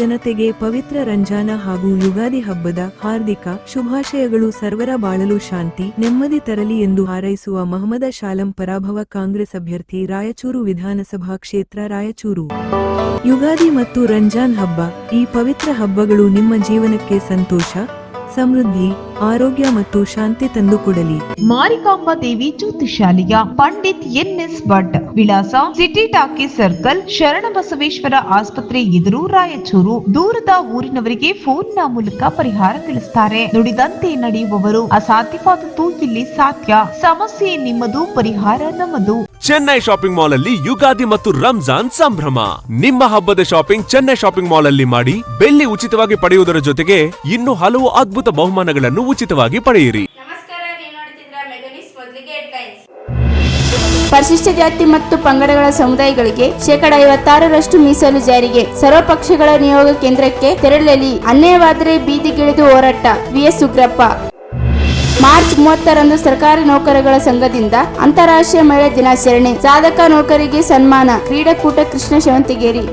ಜನತೆಗೆ ಪವಿತ್ರ ರಂಜಾನ ಹಾಗೂ ಯುಗಾದಿ ಹಬ್ಬದ ಹಾರ್ದಿಕ ಶುಭಾಶಯಗಳು. ಸರ್ವರ ಬಾಳಲು ಶಾಂತಿ ನೆಮ್ಮದಿ ತರಲಿ ಎಂದು ಹಾರೈಸುವ ಮಹಮ್ಮದ ಶಾಲಂ ಪರಾಭವ ಕಾಂಗ್ರೆಸ್ ಅಭ್ಯರ್ಥಿ ರಾಯಚೂರು ವಿಧಾನಸಭಾ ಕ್ಷೇತ್ರ ರಾಯಚೂರು. ಯುಗಾದಿ ಮತ್ತು ರಂಜಾನ್ ಹಬ್ಬ, ಈ ಪವಿತ್ರ ಹಬ್ಬಗಳು ನಿಮ್ಮ ಜೀವನಕ್ಕೆ ಸಂತೋಷ, ಸಮೃದ್ಧಿ, ಆರೋಗ್ಯ ಮತ್ತು ಶಾಂತಿ ತಂದುಕೊಡಲಿ. ಮಾರಿಕಾಂಬಾ ದೇವಿ ಜ್ಯೋತಿಷಾಲಯ, ಪಂಡಿತ್ NS ಭಟ್, ವಿಳಾಸ ಸಿಟಿ ಟಾಕೀಸ್ ಸರ್ಕಲ್, ಶರಣಬಸವೇಶ್ವರ ಆಸ್ಪತ್ರೆ ಎದುರು, ರಾಯಚೂರು. ದೂರದ ಊರಿನವರಿಗೆ ಫೋನ್ನ ಮೂಲಕ ಪರಿಹಾರ ತಿಳಿಸುತ್ತಾರೆ. ನುಡಿದಂತೆ ನಡೆಯುವವರು, ಅಸಾಧ್ಯವಾದದ್ದು ಇಲ್ಲಿ ಸಾಧ್ಯ. ಸಮಸ್ಯೆ ನಿಮ್ಮದು, ಪರಿಹಾರ ನಮ್ಮದು. ಚೆನ್ನೈ ಶಾಪಿಂಗ್ ಮಾಲ್ ಅಲ್ಲಿ ಯುಗಾದಿ ಮತ್ತು ರಂಜಾನ್ ಸಂಭ್ರಮ. ನಿಮ್ಮ ಹಬ್ಬದ ಶಾಪಿಂಗ್ ಚೆನ್ನೈ ಶಾಪಿಂಗ್ ಮಾಲ್ ಅಲ್ಲಿ ಮಾಡಿ. ಬೆಳ್ಳಿ ಉಚಿತವಾಗಿ ಪಡೆಯುವುದರ ಜೊತೆಗೆ ಇನ್ನೂ ಹಲವು ಅದ್ಭುತ ಬಹುಮಾನಗಳನ್ನು ಉಚಿತವಾಗಿ ಪಡೆಯಿರಿ. ನಮಸ್ಕಾರ, ನೀವು ನೋಡ್ತಿದ್ದೀರಾ ಮೆಗನಿಸ್. ಮೊದಲಿಗೆ ಹೆಡ್ಲೈನ್ಸ್. ಪರಿಶಿಷ್ಟ ಜಾತಿ ಮತ್ತು ಪಂಗಡಗಳ ಸಮುದಾಯಗಳಿಗೆ 56% ಮೀಸಲು ಜಾರಿಗೆ, ಸರ್ವಪಕ್ಷಗಳ ನಿಯೋಗ ಕೇಂದ್ರಕ್ಕೆ ತೆರಳಲಿ, ಅನ್ಯಾಯವಾದರೆ ಬೀದಿಗಿಳಿದು ಹೋರಾಟ. VS ಉಗ್ರಪ್ಪ. ಮಾರ್ಚ್ 30ರಂದು ಸರ್ಕಾರಿ ನೌಕರಗಳ ಸಂಘದಿಂದ ಅಂತಾರಾಷ್ಟ್ರೀಯ ಮಹಿಳಾ ದಿನಾಚರಣೆ, ಸಾಧಕ ನೌಕರಿಗೆ ಸನ್ಮಾನ, ಕ್ರೀಡಾಕೂಟ ಕೃಷ್ಣ ಶವಂತಿಗೇರಿ.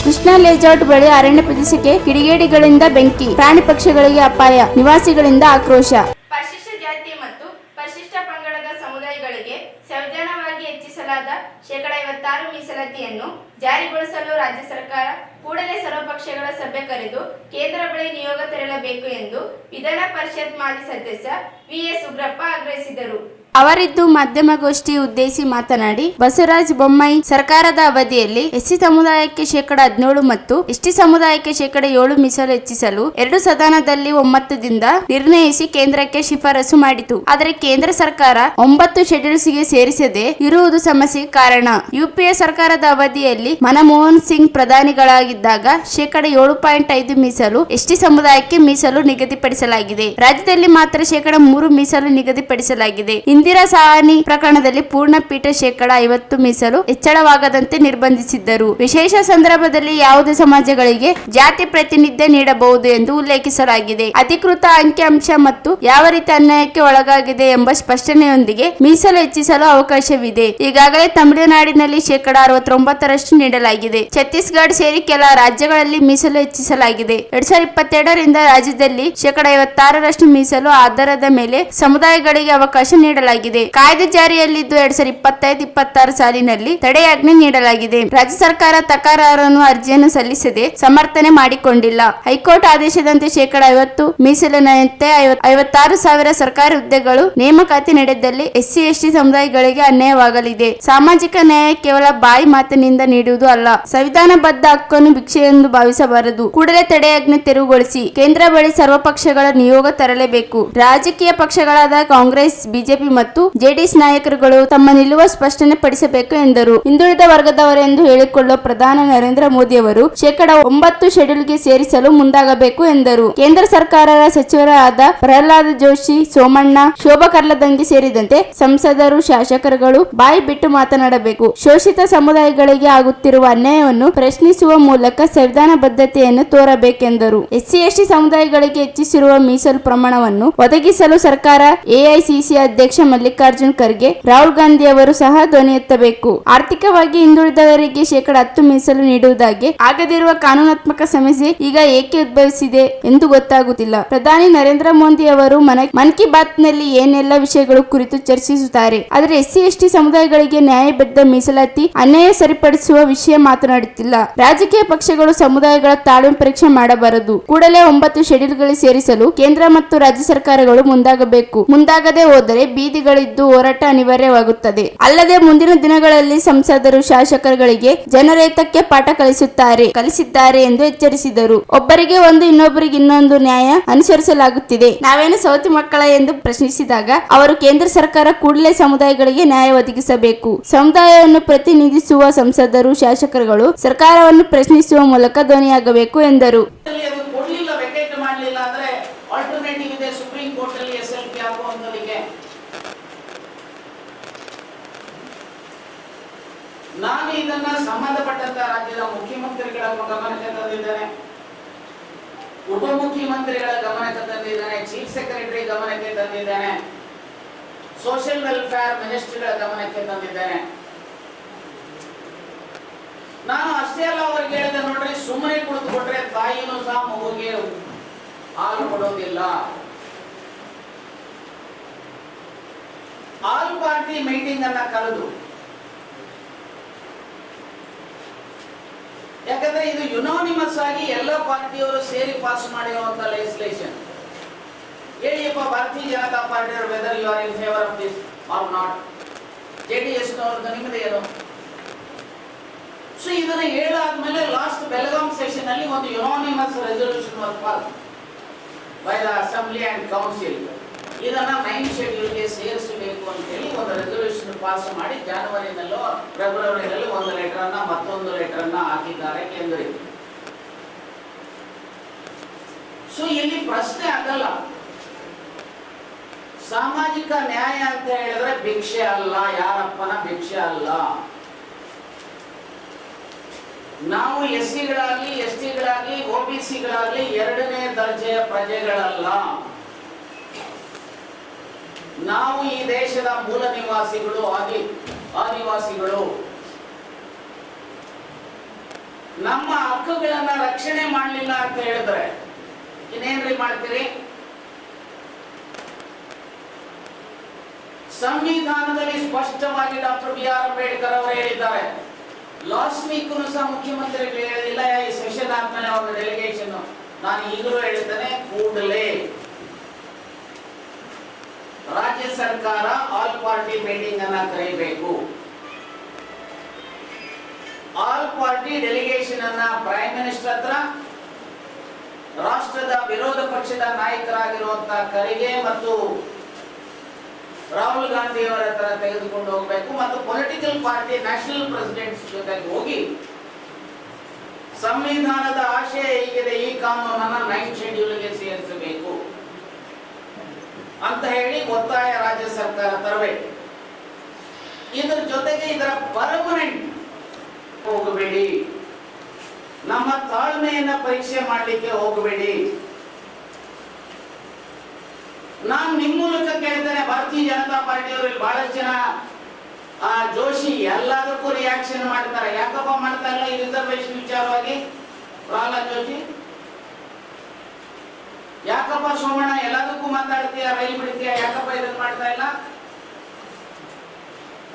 ಕೃಷ್ಣ ಲೇಔಟ್ ಬಳಿ ಅರಣ್ಯ ಪ್ರದೇಶಕ್ಕೆ ಕಿಡಿಗೇಡಿಗಳಿಂದ ಬೆಂಕಿ, ಪ್ರಾಣಿ ಪಕ್ಷಿಗಳಿಗೆ ಅಪಾಯ, ನಿವಾಸಿಗಳಿಂದ ಆಕ್ರೋಶ. ಪರಿಶಿಷ್ಟ ಜಾತಿ ಮತ್ತು ಪರಿಶಿಷ್ಟ ಪಂಗಡದ ಸಮುದಾಯಗಳಿಗೆ ಸಂವಿಧಾನವಾಗಿ ಹೆಚ್ಚಿಸಲಾದ 56% ಮೀಸಲಾತಿಯನ್ನು ಜಾರಿಗೊಳಿಸಲು ರಾಜ್ಯ ಸರ್ಕಾರ ಕೂಡಲೇ ಸರ್ವಪಕ್ಷಗಳ ಸಭೆ ಕರೆದು ಕೇಂದ್ರ ಬಳಿ ನಿಯೋಗ ತೆರಳಬೇಕು ಎಂದು ವಿಧಾನ ಪರಿಷತ್ ಮಾಜಿ ಸದಸ್ಯ VS ಉಗ್ರಪ್ಪ ಆಗ್ರಹಿಸಿದರು. ಅವರಿದ್ದು ಮಾಧ್ಯಮಗೋಷ್ಠಿ ಉದ್ದೇಶಿಸಿ ಮಾತನಾಡಿ, ಬಸವರಾಜ ಬೊಮ್ಮಾಯಿ ಸರ್ಕಾರದ ಅವಧಿಯಲ್ಲಿ ಎಸ್ಸಿ ಸಮುದಾಯಕ್ಕೆ 17% ಮತ್ತು ಎಸ್ಟಿ ಸಮುದಾಯಕ್ಕೆ 7% ಮೀಸಲು ಹೆಚ್ಚಿಸಲು 2 ಸದನದಲ್ಲಿ ಒಮ್ಮತದಿಂದ ನಿರ್ಣಯಿಸಿ ಕೇಂದ್ರಕ್ಕೆ ಶಿಫಾರಸು ಮಾಡಿತು. ಆದರೆ ಕೇಂದ್ರ ಸರ್ಕಾರ 9 ಶೆಡ್ಯೂಲ್ಸ್ಗೆ ಸೇರಿಸದೆ ಇರುವುದು ಸಮಸ್ಯೆಗೆ ಕಾರಣ. UPA ಸರ್ಕಾರದ ಅವಧಿಯಲ್ಲಿ ಮನಮೋಹನ್ ಸಿಂಗ್ ಪ್ರಧಾನಿಗಳಾಗಿದ್ದಾಗ 7.5% ಮೀಸಲು ಎಸ್ಟಿ ಸಮುದಾಯಕ್ಕೆ ಮೀಸಲು ನಿಗದಿಪಡಿಸಲಾಗಿದೆ. ರಾಜ್ಯದಲ್ಲಿ ಮಾತ್ರ 3% ಮೀಸಲು ನಿಗದಿಪಡಿಸಲಾಗಿದೆ. ಇಂದಿರಾ ಸಾಹನಿ ಪ್ರಕರಣದಲ್ಲಿ ಪೂರ್ಣ ಪೀಠ 50% ಮೀಸಲು ಹೆಚ್ಚಳವಾಗದಂತೆ ನಿರ್ಬಂಧಿಸಿದ್ದರು. ವಿಶೇಷ ಸಂದರ್ಭದಲ್ಲಿ ಯಾವುದೇ ಸಮಾಜಗಳಿಗೆ ಜಾತಿ ಪ್ರಾತಿನಿಧ್ಯ ನೀಡಬಹುದು ಎಂದು ಉಲ್ಲೇಖಿಸಲಾಗಿದೆ. ಅಧಿಕೃತ ಅಂಕಿಅಂಶ ಮತ್ತು ಯಾವ ರೀತಿ ಅನ್ಯಾಯಕ್ಕೆ ಒಳಗಾಗಿದೆ ಎಂಬ ಸ್ಪಷ್ಟನೆಯೊಂದಿಗೆ ಮೀಸಲು ಹೆಚ್ಚಿಸಲು ಅವಕಾಶವಿದೆ. ಈಗಾಗಲೇ ತಮಿಳುನಾಡಿನಲ್ಲಿ 69% ನೀಡಲಾಗಿದೆ. ಛತ್ತೀಸ್ಗಢ ಸೇರಿ ಕೆಲ ರಾಜ್ಯಗಳಲ್ಲಿ ಮೀಸಲು ಹೆಚ್ಚಿಸಲಾಗಿದೆ. 2022ರಿಂದ ರಾಜ್ಯದಲ್ಲಿ 56% ಮೀಸಲು ಆಧಾರದ ಮೇಲೆ ಸಮುದಾಯಗಳಿಗೆ ಅವಕಾಶ ನೀಡಲಾಗಿದೆ. ಕಾಯ್ದೆ ಜಾರಿಯಲ್ಲಿದ್ದು 2025-26 ಸಾಲಿನಲ್ಲಿ ತಡೆಯಾಜ್ಞೆ ನೀಡಲಾಗಿದೆ. ರಾಜ್ಯ ಸರ್ಕಾರ ತಕರಾರನ್ನು ಅರ್ಜಿಯನ್ನು ಸಲ್ಲಿಸದೆ ಸಮರ್ಥನೆ ಮಾಡಿಕೊಂಡಿಲ್ಲ. ಹೈಕೋರ್ಟ್ ಆದೇಶದಂತೆ 50% ಮೀಸಲಿನಂತೆ 56,000 ಸರ್ಕಾರಿ ಹುದ್ದೆಗಳು ನೇಮಕಾತಿ ನಡೆದಲ್ಲಿ SC/ST ಸಮುದಾಯಗಳಿಗೆ ಅನ್ಯಾಯವಾಗಲಿದೆ. ಸಾಮಾಜಿಕ ನ್ಯಾಯ ಕೇವಲ ಬಾಯಿ ಮಾತಿನಿಂದ ನೀಡುವುದು ಅಲ್ಲ, ಸಂವಿಧಾನಬದ್ಧ ಹಕ್ಕನ್ನು ಭಿಕ್ಷೆ ಎಂದು ಭಾವಿಸಬಾರದು. ಕೂಡಲೇ ತಡೆಯಾಜ್ಞೆ ತೆರವುಗೊಳಿಸಿ ಕೇಂದ್ರ ಬಳಿ ಸರ್ವಪಕ್ಷಗಳ ನಿಯೋಗ ತರಲೇಬೇಕು. ರಾಜಕೀಯ ಪಕ್ಷಗಳಾದ ಕಾಂಗ್ರೆಸ್, ಬಿಜೆಪಿ ಮತ್ತು JDS ನಾಯಕರುಗಳು ತಮ್ಮ ನಿಲುವು ಸ್ಪಷ್ಟನೆ ಪಡಿಸಬೇಕು ಎಂದರು. ಹಿಂದುಳಿದ ವರ್ಗದವರೆಂದು ಹೇಳಿಕೊಳ್ಳುವ ಪ್ರಧಾನಿ ನರೇಂದ್ರ ಮೋದಿ ಅವರು 9 ಶೆಡ್ಯೂಲ್ಗೆ ಸೇರಿಸಲು ಮುಂದಾಗಬೇಕು ಎಂದರು. ಕೇಂದ್ರ ಸರ್ಕಾರದ ಸಚಿವರಾದ ಪ್ರಹ್ಲಾದ್ ಜೋಶಿ, ಸೋಮಣ್ಣ, ಶೋಭಾ ಕರ್ಲದಂಗೆ ಸೇರಿದಂತೆ ಸಂಸದರು, ಶಾಸಕರುಗಳು ಬಾಯಿ ಬಿಟ್ಟು ಮಾತನಾಡಬೇಕು. ಶೋಷಿತ ಸಮುದಾಯಗಳಿಗೆ ಆಗುತ್ತಿರುವ ಅನ್ಯಾಯವನ್ನು ಪ್ರಶ್ನಿಸುವ ಮೂಲಕ ಸಂವಿಧಾನ ಬದ್ಧತೆಯನ್ನು ತೋರಬೇಕೆಂದರು. SC/ST ಸಮುದಾಯಗಳಿಗೆ ಹೆಚ್ಚಿಸಿರುವ ಮೀಸಲು ಪ್ರಮಾಣವನ್ನು ಒದಗಿಸಲು ಸರ್ಕಾರ, AICC ಅಧ್ಯಕ್ಷ ಮಲ್ಲಿಕಾರ್ಜುನ್ ಖರ್ಗೆ, ರಾಹುಲ್ ಗಾಂಧಿ ಅವರು ಸಹ ಧ್ವನಿ ಎತ್ತಬೇಕು. ಆರ್ಥಿಕವಾಗಿ ಹಿಂದುಳಿದವರಿಗೆ 10% ಮೀಸಲು ನೀಡುವುದಾಗಿ ಆಗದಿರುವ ಕಾನೂನಾತ್ಮಕ ಸಮಸ್ಯೆ ಈಗ ಏಕೆ ಉದ್ಭವಿಸಿದೆ ಎಂದು ಗೊತ್ತಾಗುತ್ತಿಲ್ಲ. ಪ್ರಧಾನಿ ನರೇಂದ್ರ ಮೋದಿ ಅವರು ಮನ್ ಕಿ ಬಾತ್ ನಲ್ಲಿ ಏನೆಲ್ಲ ವಿಷಯಗಳು ಕುರಿತು ಚರ್ಚಿಸುತ್ತಾರೆ, ಆದರೆ SC/ST ಸಮುದಾಯಗಳಿಗೆ ನ್ಯಾಯಬದ್ಧ ಮೀಸಲಾತಿ ಅನ್ಯಾಯ ಸರಿಪಡಿಸುವ ವಿಷಯ ಮಾತನಾಡುತ್ತಿಲ್ಲ. ರಾಜಕೀಯ ಪಕ್ಷಗಳು ಸಮುದಾಯಗಳ ತಾಳ್ಮೆ ಪರೀಕ್ಷೆ ಮಾಡಬಾರದು. ಕೂಡಲೇ 9 ಶೆಡ್ಯೂಲ್ಗಳಿಗೆ ಸೇರಿಸಲು ಕೇಂದ್ರ ಮತ್ತು ರಾಜ್ಯ ಸರ್ಕಾರಗಳು ಮುಂದಾಗಬೇಕು. ಮುಂದಾಗದೆ ಹೋದರೆ ಬೀದಿಗಳಿದ್ದು ಹೋರಾಟ ಅನಿವಾರ್ಯವಾಗುತ್ತದೆ. ಅಲ್ಲದೆ ಮುಂದಿನ ದಿನಗಳಲ್ಲಿ ಸಂಸದರು, ಶಾಸಕರುಗಳಿಗೆ ಜನರೇತಕ್ಕೆ ಪಾಠ ಕಲಿಸಿದ್ದಾರೆ ಎಂದು ಎಚ್ಚರಿಸಿದರು. ಒಬ್ಬರಿಗೆ ಒಂದು, ಇನ್ನೊಬ್ಬರಿಗೆ ಇನ್ನೊಂದು ನ್ಯಾಯ ಅನುಸರಿಸಲಾಗುತ್ತಿದೆ. ನಾವೇನು ಸೌತಿ ಮಕ್ಕಳ ಎಂದು ಪ್ರಶ್ನಿಸಿದಾಗ ಅವರು ಕೇಂದ್ರ ಸರ್ಕಾರ ಕೂಡಲೇ ಸಮುದಾಯಗಳಿಗೆ ನ್ಯಾಯ ಒದಗಿಸಬೇಕು. ಸಮುದಾಯವನ್ನು ಪ್ರತಿನಿಧಿಸುವ ಸಂಸದರು, ಶಾಸಕರುಗಳು ಸರ್ಕಾರವನ್ನು ಪ್ರಶ್ನಿಸುವ ಮೂಲಕ ಧ್ವನಿಯಾಗಬೇಕು ಎಂದರು. ನಾನು ಇದನ್ನ ಸಂಬಂಧಪಟ್ಟಂತ ರಾಜ್ಯದ ಮುಖ್ಯಮಂತ್ರಿಗಳ ಗಮನಕ್ಕೆ ತಂದಿದ್ದೇನೆ, ಉಪಮುಖ್ಯಮಂತ್ರಿಗಳ ಗಮನಕ್ಕೆ ತಂದಿದ್ದೇನೆ, ಚೀಫ್ ಸೆಕ್ರೆಟರಿ ಗಮನಕ್ಕೆ ತಂದಿದ್ದೇನೆ, ಸೋಷಿಯಲ್ ವೆಲ್ಫೇರ್ ಮಿನಿಸ್ಟ್ರಿಗಳ ಗಮನಕ್ಕೆ ತಂದಿದ್ದೇನೆ. ನಾನು ಅಷ್ಟೇ ಅಲ್ಲ ಅವ್ರಿಗೆ ಹೇಳಿದೆ, ನೋಡ್ರಿ ಸುಮ್ಮನೆ ಕುಳಿತುಕೊಂಡ್ರೆ ತಾಯಿನೂ ಸಹ ಮಗುಗೆ ಹಾಲು ಕೊಡೋದಿಲ್ಲ. ಆಲ್ ಪಾರ್ಟಿ ಮೀಟಿಂಗ್ ಅನ್ನ ಕರೆದು, ಯಾಕಂದ್ರೆ ಇದು ಯುನಾನಿಮಸ್ ಆಗಿ ಎಲ್ಲ ಪಾರ್ಟಿಯವರು ಸೇರಿ ಪಾಸ್ ಮಾಡಿರುವಂತ ಲೆಜಿಸ್ಲೇಷನ್. ಹೇಳಿಯಪ್ಪ ಭಾರತೀಯ ಜನತಾ ಪಾರ್ಟಿಯವರು whether you are in favour of this or not, JDS ನವ್ರದ್ದು ನಿಮ್ಮದು ಏನು. ಸೊ ಇದನ್ನ ಹೇಳಾದ್ಮೇಲೆ ಲಾಸ್ಟ್ ಬೆಳಗಾಂ ಸೆಷನ್ ಅಲ್ಲಿ ಒಂದು unanimous resolution was pass by the assembly and council. ಇದನ್ನ 9th ಶೆಡ್ಯೂಲ್ಗೆ ಸೇರಿಸಬೇಕು ಅಂತ ಹೇಳಿ ಒಂದು ರೆಸಲ್ಯೂಷನ್ ಪಾಸ್ ಮಾಡಿ ಜನವರಿನಲ್ಲೋ ಫೆಬ್ರವರಿನಲ್ಲಿ ಒಂದು ಲೆಟರ್ ಅನ್ನ ಮತ್ತೊಂದು ಲೆಟರ್ ಅನ್ನ ಹಾಕಿದ್ದಾರೆ ಕೇಂದ್ರಕ್ಕೆ. ಸೊ ಇಲ್ಲಿ ಪ್ರಶ್ನೆ ಆಗಲ್ಲ, ಸಾಮಾಜಿಕ ನ್ಯಾಯ ಅಂತ ಹೇಳಿದ್ರೆ ಭಿಕ್ಷೆ ಅಲ್ಲ, ಯಾರಪ್ಪನ ಭಿಕ್ಷೆ ಅಲ್ಲ. ನಾವು SC-ಗಳಾಗ್ಲಿ ST-ಗಳಾಗ್ಲಿ OBC-ಗಳಾಗ್ಲಿ ಎರಡನೇ ದರ್ಜೆಯ ಪ್ರಜೆಗಳಲ್ಲ. ನಾವು ಈ ದೇಶದ ಮೂಲ ನಿವಾಸಿಗಳು, ಆದಿವಾಸಿಗಳು. ನಮ್ಮ ಹಕ್ಕುಗಳನ್ನ ರಕ್ಷಣೆ ಮಾಡಲಿಲ್ಲ ಅಂತ ಹೇಳಿದ್ರೆ ಇನ್ನೇನ್ರಿ ಮಾಡ್ತೀರಿ? ಸಂವಿಧಾನದಲ್ಲಿ ಸ್ಪಷ್ಟವಾಗಿ ಡಾಕ್ಟರ್ BR ಅಂಬೇಡ್ಕರ್ ಅವರು ಹೇಳಿದ್ದಾರೆ. ಲಾಸ್ಟ್ ವೀಕ್ ಸಹ ಮುಖ್ಯಮಂತ್ರಿಗಳು ಹೇಳಿಲ್ಲ, ಈ ಸೆಷನ್ ಆದ್ಮೇಲೆ ಅವರ ಡೆಲಿಗೇಷನ್. ನಾನು ಈಗಲೂ ಹೇಳ್ತೇನೆ, ಕೂಡಲೇ ರಾಜ್ಯ ಸರ್ಕಾರ ಆಲ್ ಪಾರ್ಟಿ ಮೀಟಿಂಗ್ ಅನ್ನ ಕರೆಯಬೇಕು. ಆಲ್ ಪಾರ್ಟಿ ಡೆಲಿಗೇಷನ್ ಅನ್ನ ಪ್ರೈಮ್ ಮಿನಿಸ್ಟರ್ ಹತ್ರ, ರಾಷ್ಟ್ರದ ವಿರೋಧ ಪಕ್ಷದ ನಾಯಕರಾಗಿರುವಂತಹ ಖರ್ಗೆ ಮತ್ತು ರಾಹುಲ್ ಗಾಂಧಿ ಅವರ ಹತ್ರ ತೆಗೆದುಕೊಂಡು ಹೋಗಬೇಕು ಮತ್ತು ಪೊಲಿಟಿಕಲ್ ಪಾರ್ಟಿ ನ್ಯಾಷನಲ್ ಪ್ರೆಸಿಡೆಂಟ್ಸ್ ಜೊತೆಗೆ ಹೋಗಿ ಸಂವಿಧಾನದ ಆಶಯ ಹೀಗಿದೆ, ಈ ಕಾನೂನನ್ನ 9th ಶೆಡ್ಯೂಲ್ಗೆ ಸೇರಿಸಬೇಕು ಅಂತ ಹೇಳಿ ಒತ್ತಾಯ ರಾಜ್ಯ ಸರ್ಕಾರ ತರಬೇಕು. ಇದರ ಜೊತೆಗೆ ಇದರ ಪರ್ಮನೆಂಟ್ ಹೋಗಬೇಡಿ, ನಮ್ಮ ತಾಳ್ಮೆಯನ್ನ ಪರೀಕ್ಷೆ ಮಾಡಲಿಕ್ಕೆ ಹೋಗಬೇಡಿ. ನಾನು ನಿಮ್ಮ ಮೂಲಕ ಕೇಳ್ತೇನೆ, ಭಾರತೀಯ ಜನತಾ ಪಾರ್ಟಿಯವರಲ್ಲಿ ಬಹಳಷ್ಟು ಜನ ಜೋಶಿ ಎಲ್ಲದಕ್ಕೂ ರಿಯಾಕ್ಷನ್ ಮಾಡ್ತಾರೆ. ಯಾಕಪ್ಪ ಮಾಡ್ತಾ ಇಲ್ಲ ಈ ರಿಸರ್ವೇಶನ್ ವಿಚಾರವಾಗಿ? ಪ್ರಹ್ಲಾದ್ ಜೋಶಿ, ಯಾಕಪ್ಪ ಸೋಮಣ್ಣ ಎಲ್ಲದಕ್ಕೂ ಮಾತಾಡ್ತೀಯ, ರೈಲ್ ಬಿಡ್ತೀಯ, ಯಾಕಪ್ಪ ಇದನ್ನ ಮಾಡ್ತಾ ಇಲ್ಲ?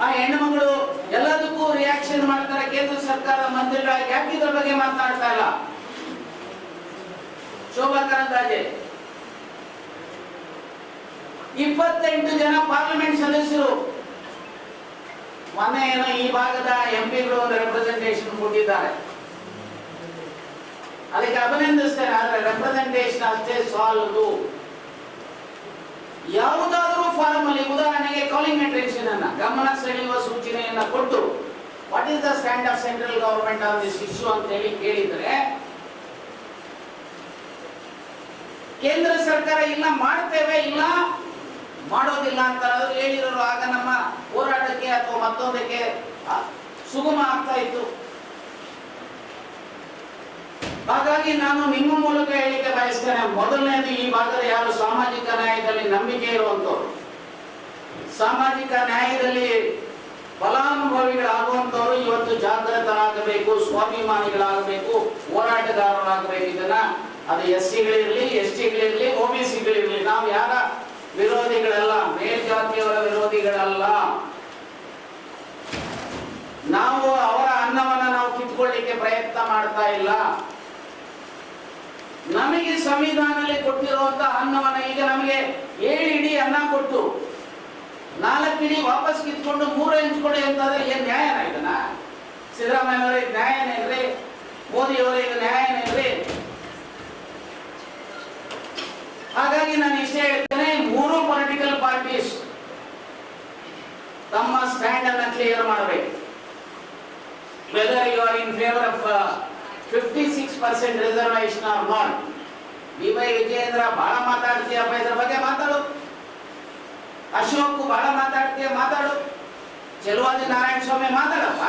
ಆ ಹೆಣ್ಣುಮಗಳು ಎಲ್ಲದಕ್ಕೂ ರಿಯಾಕ್ಷನ್ ಮಾಡ್ತಾರೆ, ಕೇಂದ್ರ ಸರ್ಕಾರದ ಮಂತ್ರಿಗಳಾಗಿ ಯಾಕೆ ಇದ್ರ ಬಗ್ಗೆ ಮಾತನಾಡ್ತಾ ಇಲ್ಲ? ಶೋಭಾ ಕರಂದ್ಲಾಜೆ 28 ಜನ ಪಾರ್ಲಿಮೆಂಟ್ ಸದಸ್ಯರು ಮೊನ್ನೆ ಏನೋ ಈ ಭಾಗದ MP-ಗಳು ಒಂದು ರೆಪ್ರೆಸೆಂಟೇಷನ್ ಕೊಟ್ಟಿದ್ದಾರೆ, ಅದಕ್ಕೆ ಅಭಿನಂದಿಸ್ತೇನೆ. ಆದ್ರೆ ರೆಪ್ರೆಸೆಂಟೇಷನ್ ಅಷ್ಟೇ ಸಾಲದು. ಯಾವುದಾದ್ರೂ ಫಾರಂ ಅಲ್ಲಿ ಉದಾಹರಣೆಗೆ ಕಾಲಿಂಗ್ ಅಟೆನ್ಷನ್ ಅನ್ನ, ಗಮನ ಸೆಳೆಯುವ ಸೂಚನೆಯನ್ನ ಕೊಟ್ಟು what is the stand of central government on this issue ಅಂತ ಹೇಳಿ ಕೇಳಿದ್ರೆ ಕೇಂದ್ರ ಸರ್ಕಾರ ಇಲ್ಲ ಮಾಡ್ತೇವೆ, ಇಲ್ಲ ಮಾಡೋದಿಲ್ಲ ಅಂತ ಹೇಳಿರೋರು ಆಗ ನಮ್ಮ ಹೋರಾಟಕ್ಕೆ ಅಥವಾ ಮತ್ತೊಂದಕ್ಕೆ ಸುಗಮ ಆಗ್ತಾ ಇತ್ತು. ಹಾಗಾಗಿ ನಾನು ನಿಮ್ಮ ಮೂಲಕ ಹೇಳಿಕೆ ಬಯಸ್ತೇನೆ. ಮೊದಲನೇದು, ಈ ಭಾಗದ ಯಾರು ಸಾಮಾಜಿಕ ನ್ಯಾಯದಲ್ಲಿ ನಂಬಿಕೆ ಇರುವಂತವ್ರು, ಸಾಮಾಜಿಕ ನ್ಯಾಯದಲ್ಲಿ ಫಲಾನುಭವಿಗಳಾಗುವಂತವರು ಇವತ್ತು ಜಾಗೃತರಾಗಬೇಕು, ಸ್ವಾಭಿಮಾನಿಗಳಾಗಬೇಕು, ಹೋರಾಟಗಾರರಾಗಬೇಕು. ಇದನ್ನ ಅದು SC-ಗಳಿರ್ಲಿ, ST-ಗಳಿರ್ಲಿ, OBC-ಗಳಿರ್ಲಿ, ನಾವು ಯಾರ ವಿರೋಧಿಗಳಲ್ಲ, ಮೇಲ್ಜಾತಿಯವರ ವಿರೋಧಿಗಳಲ್ಲ. ನಾವು ಅವರ ಅನ್ನವನ್ನ ನಾವು ಕಿತ್ಕೊಳ್ಳಿಕ್ಕೆ ಪ್ರಯತ್ನ ಮಾಡ್ತಾ ಇಲ್ಲ. ನಮಗೆ ಸಂವಿಧಾನದಲ್ಲಿ ಕೊಟ್ಟಿರುವಂತಹ ಅನ್ನವನ್ನ ಈಗ ನಮಗೆ 7 ಇಡಿ ಅನ್ನ ಕೊಟ್ಟು 4 ಇಡಿ ವಾಪಸ್ ಕಿತ್ಕೊಂಡು 3 ಹಂಚ್ಕೊಡಿ ಅಂತಂದ್ರೆ ಏನ್ ನ್ಯಾಯನ? ಇದನ್ನ ಸಿದ್ದರಾಮಯ್ಯನವರಿಗೆ ನ್ಯಾಯನೇನ್ರಿ? ಮೋದಿ ಅವರಿಗೆ ನ್ಯಾಯನೇನ್ರಿ? ಹಾಗಾಗಿ ನಾನು ಇಷ್ಟೇ ಹೇಳ್ತೇನೆ, 3 ಪೊಲಿಟಿಕಲ್ ಪಾರ್ಟೀಸ್ ತಮ್ಮ ಸ್ಟ್ಯಾಂಡ್ ಅನ್ನ ಕ್ಲಿಯರ್ ಮಾಡಬೇಕು. Whether you are in favour of 56% reservation or not. B.Y. Vijayendra ಬಹಳ ಮಾತಾಡ್ತೀಯಪ್ಪ, ಇದ್ರ ಬಗ್ಗೆ ಮಾತಾಡು. ಅಶೋಕ್ ಬಹಳ ಮಾತಾಡ್ತೀಯ, ಮಾತಾಡು. ಚೆಲುವಾದಿ ನಾರಾಯಣ ಸ್ವಾಮಿ ಮಾತಾಡಪ್ಪ.